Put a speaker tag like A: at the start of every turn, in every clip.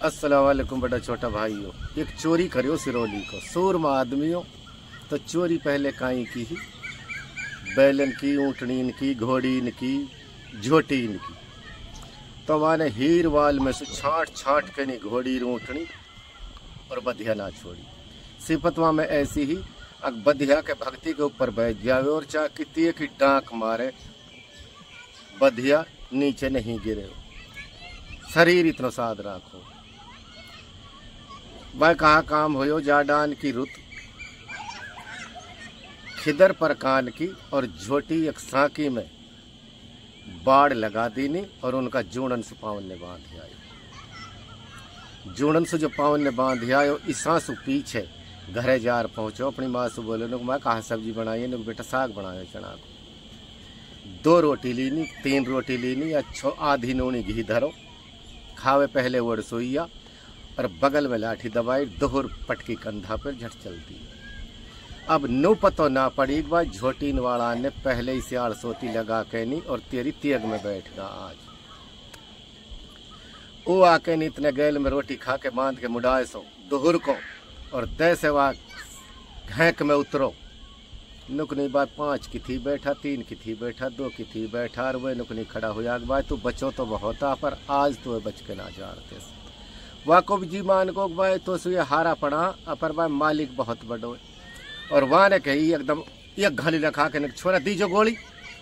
A: अस्सलाम वालेकुम बड़ा छोटा भाइयों। एक चोरी करियो सिरोली को सूरमा आदमियों। तो चोरी पहले काई की ही बैलन की, ऊँटनीन की, घोड़ीन की, झोटीन की। तो वाने हीर वाल में से छाट छाट के नहीं घोड़ी ऊँटनी और बधिया ना छोड़ी। सिपतवा में ऐसी ही अग बधिया के भक्ति के ऊपर बैठ जावे और चाह कितनी की डांक मारे बधिया नीचे नहीं गिरे हो। शरीर इतना साध राखो। वह कहा काम हो जाडान की रुत खिदर पर कान की और झोटी एक साकी में बाढ़ लगा दीनी और उनका जूणन से पावन ने बांध आयो। जूणन से जो पावन ने बांध आयो ईसा सु पीछे घरे जार पहुंचो। अपनी माँ से बोले नुक मैं कहा सब्जी बनाई नुक बेटा साग बनायो चना को। 2 रोटी लीनी, 3 रोटी लीनी, अच्छो आधी नूनी घी धरो खावे पहले वड़ सोइया और बगल में लाठी दबाई दोहर पटकी कंधा पर झट चलती। अब नो पतो ना पड़ी एक बार झोटीन वाला ने पहले ही सियाड़ सोती लगा के नहीं और तेरी तेग में बैठ गया। आज वो आके नहीं इतने गैल में रोटी खा के बांध के मुड़ाए सो दोहर को और दैसे वह घेंक में उतरो। नुकनी बाय 5 की थी बैठा, 3 की थी बैठा, 2 की थी बैठा और वह नुकनी खड़ा हुआ बाय तू बचो तो बहुत पर आज तो बच के ना जानते। वह को जी मान को भाई तो ये हारा पड़ा अपर भाई मालिक बहुत बड़ो और वहाँ ने कही एकदम एक घली रखा के छोरा दीजो गोली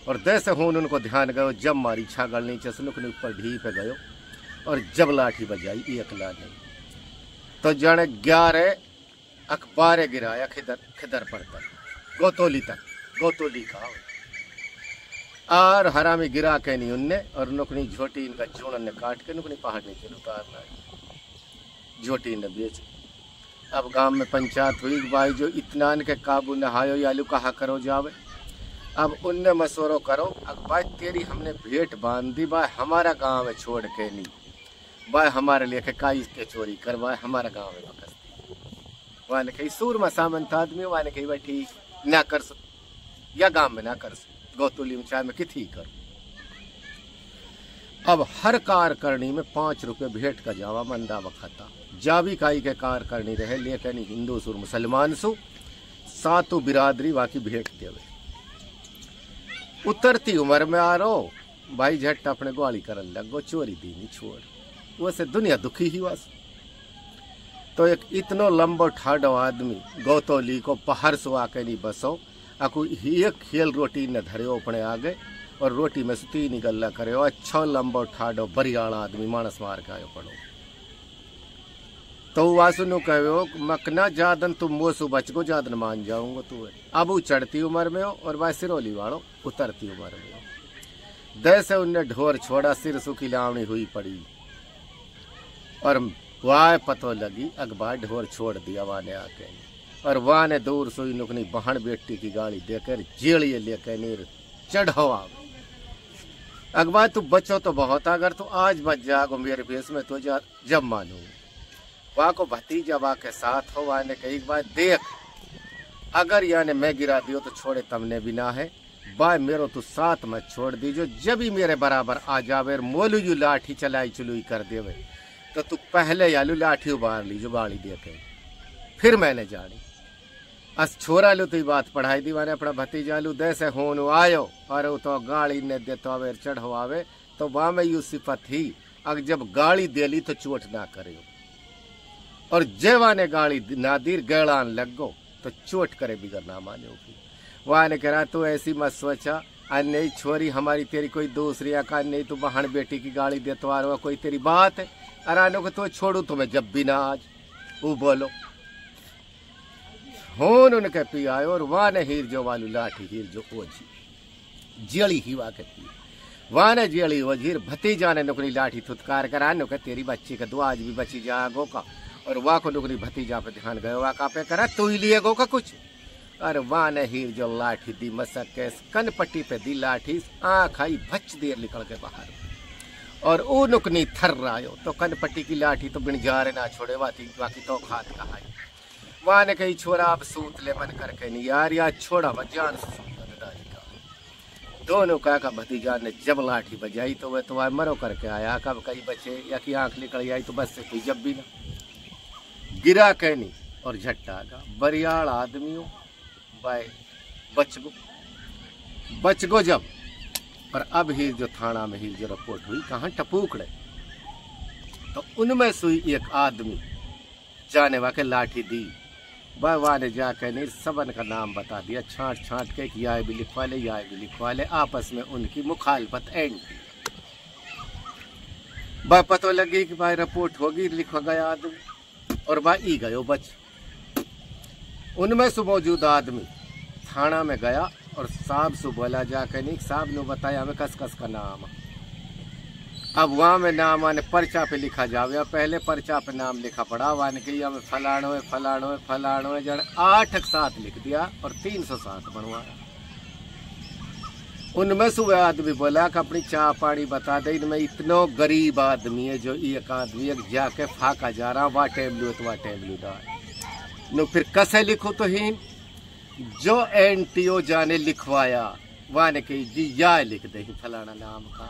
A: और दैसे होन उनको ध्यान गयो। जब मारी छागल नीचे से नुकनी ऊपर ढी पे गयो और जब लाठी बजाई एक ला नहीं तो जाने 11 अखबारे गिराया खिदर पड़ता गोतोली तक, गोतोली का और हरा में गिरा के नहीं उनने और नुकनी झोटी इनका जूणन ने काट के नुकनी पहाड़ नीचे उतारना झोटी ने बेच। अब गांव में पंचायत हुई भाई जो इतनान के काबू नहायो यालू कहा करो जावे। अब उनने मशवरो करो अब भाई तेरी हमने भेंट बांध दी भाई हमारा गांव में छोड़ के नहीं भाई हमारे लिए काई के चोरी करवाए हमारा गांव में बकस। वहाँ ने कही सूरमा सामंत आदमी वहाँ ने कही भाई ठीक ना कर या गांव में ना कर गौतुली में चाहे में किथी कर। अब हर कार करनी में 5 रुपये भेंट का जावा मंदा बखाता जावी काई के कार करनी रहे लेकिन हिंदू सुर मुसलमान सु सातों बिरादरी वाकी भेंट देवे। उतरती उम्र में आ रो भाई झट अपने ग्वाली करन लगो चोरी दीनी छोड़ वो से दुनिया दुखी ही वास। तो एक इतनो लंबो ठाडो आदमी गौतोली को पहाड़ सो आके नहीं बसो अकु एक खेल रोटी न धरे अपने आगे और रोटी में से 3 गल्ला करे अच्छा लंबो ठाडो बरियाला आदमी मानस मार के आयो पड़ो। तो वासु नु कहो मकना जादन तुम मोसु बच को जादन मान जाऊंगा तू अब वो चढ़ती उम्र में हो और वह सिरोली वालों उतरती उम्र में हो। दैसे उनने ढोर छोड़ा सिर सुखी लावनी हुई पड़ी और वाह पतो लगी अखबार ढोर छोड़ दिया वाने आके और वहाँ ने दूर सुई नुकनी बहन बेटी की गाड़ी देकर जेड़िए लेकर नीर चढ़ो अखबार तू बचो तो बहुत अगर तू आज बच जागो मेरे भेस में तो जब मानू वहाँ को भतीजा वहाँ के साथ हो। वहाँ ने कही बार देख अगर याने मैं गिरा दियो तो छोड़े तमने भी ना है बाय मेरो तू साथ मत छोड़ दीजो जब ही मेरे बराबर आ जावे मोलू यू लाठी चलाई चलुई कर देवे तो तू पहले यालू लाठी उबार लीजो गाड़ी दे के फिर मैंने जानी अस छोरा लू तो बात पढ़ाई दी वाने अपना भतीजा लू दैसे होन आयो और तो गाड़ी ने दे तो आवे चढ़ो आवे तो वहाँ में यू सिफत ही अगर जब गाड़ी देली तो चोट ना करियो और जेवा ने गाड़ी नादीर गैड़ान लगो तो चोट करे बिगर ना माने। वहाँ ने कहा तू ऐसी मत सोचा नहीं छोरी हमारी तेरी कोई दूसरी का नहीं तू बहन बेटी की गाड़ी दे तो आ रहा कोई तेरी बात है अरानो को तो छोड़ू तुम्हें जब भी ना आज वो बोलो होन उनके पी आयो और वहाँ ने हीर जो वालू लाठी हीर जो ओझी जेड़ी ही वाके पी वहाँ ने जेड़ी वजीर भतीजा ने नुकनी लाठी थुतकार करा नो के तेरी बच्ची का दो आज भी बची जागो का और वहाँ को नुकनी भतीजा पे ध्यान गयो वहाँ का पे करा तू ही लिए गो का कुछ अरे वहाँ ने हीर जो लाठी दी मसक के कन पट्टी पे दी लाठी आँख आई भच देर निकल के बाहर और वो नुकनी थर आयो तो कन पट्टी की लाठी तो बिन जा ना छोड़े बाकी तो खात कहा वहाँ ने कही छोरा आप सूत ले मन करके नहीं यार यार छोड़ा जान से दोनों का भतीजा ने जब लाठी बजाई तो वह तुम्हारे मरो करके आया, कब कई बचे या की आंख निकल आई तो बस से कोई जब भी ना गिरा कहनी और झट्टा गा बरियाल आदमियों बाय बच गो जब। और अब ही जो थाना में ही जो रिपोर्ट हुई कहाँ टपूकड़े, तो उनमें सुई एक आदमी जाने वाके लाठी दी, वह ने जाकर नहीं सबन का नाम बता दिया, छांट छांट के यह भी लिखवा ले यह भी लिखवा ले, आपस में उनकी मुखालफत एंड। वह पता लगी कि भाई रिपोर्ट होगी, लिखवा गया आदमी और वह ई गयो बच। उनमें से मौजूद आदमी थाना में गया और साहब से बोला जाकर नहीं, साहब ने बताया हमें कस कस का नाम। अब वहाँ में नाम आने पर्चा पे लिखा जावे, पहले पर्चा पे नाम लिखा पड़ा, वाने के हमें फलाणो है फलाणो है फलाणो है, जड़ 8 लिख दिया और 307 बनवाया। उनमें से वह आदमी बोला कि अपनी चाय पानी बता दे, इनमें इतना गरीब आदमी है जो एक आदमी एक जाके फाका जा रहा, वाह टेम लो तो वाह टेम लो नो, फिर कैसे लिखो तो ही जो एनटीओ जाने लिखवाया वाने के जी या लिख दे फलाना नाम का,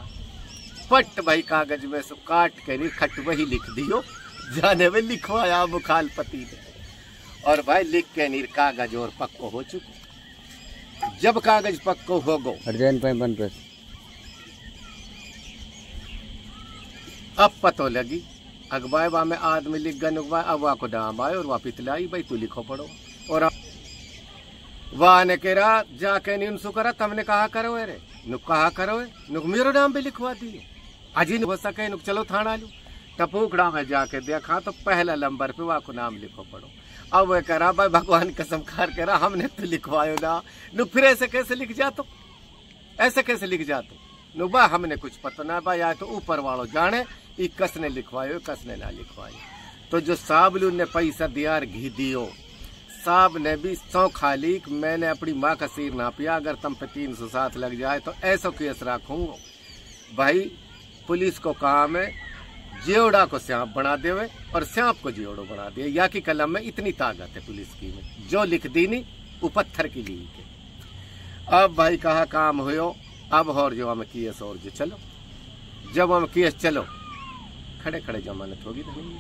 A: पट भाई कागज में से काट के नहीं खट वही लिख दियो, जाने में लिखवाया मुखालपति ने, और भाई लिख के नहीं कागज और पक्को हो चुके। जब कागज पक्को हो गो अब पतो लगी अगवाए वहां में आदमी लिख गन, अब वहां को नाम आए और वहां पितलाई भाई तू लिखो पढ़ो, और वहां ने कहा जाके नहीं उनसे करा, तुमने कहा करो रे नुक कहा करो नुक मेरो नाम भी लिखवा दिए, अजी हो सके नुक चलो थाना लू। टपूकड़ा में जाके देखा तो पहला नंबर पे वहां को नाम लिखो पढ़ो। अब वह कह रहा भाई भगवान कसम खार कह रहा हमने तो लिखवायो ना, नुक फिर ऐसे कैसे लिख जातो, ऐसे कैसे लिख जातो नुक बा हमने कुछ पता ना भाई, आए तो ऊपर वालों जाने ई कसने लिखवायो कसने ना लिखवायो। तो जो साबलू ने पैसा दिया घी दियो, साहब ने भी सौ खाली मैंने अपनी माँ का सिर ना पिया, अगर तुम पे 307 लग जाए तो ऐसा केस रखूंगा। भाई पुलिस को काम है जेवड़ा को सांप बना देवे और सांप को जेवड़ो बना दे, या की कलम में इतनी ताकत है पुलिस की में, जो लिख दी नहीं वो पत्थर की ली के। अब भाई कहा काम हो, अब और जो हमें केस और जो चलो, जब हम केस चलो खड़े खड़े जमानत होगी धनी,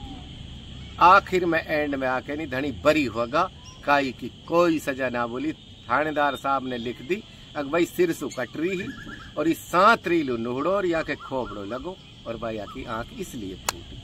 A: आखिर में एंड में आके नहीं धनी बरी होगा, काई की कोई सजा ना बोली। थानेदार साहब ने लिख दी अग भाई सिर सु कटरी ही और इस 7 रीलू नुहड़ो और या के खोपड़ो लगो, और भाई आकी आंख इसलिए फूटी।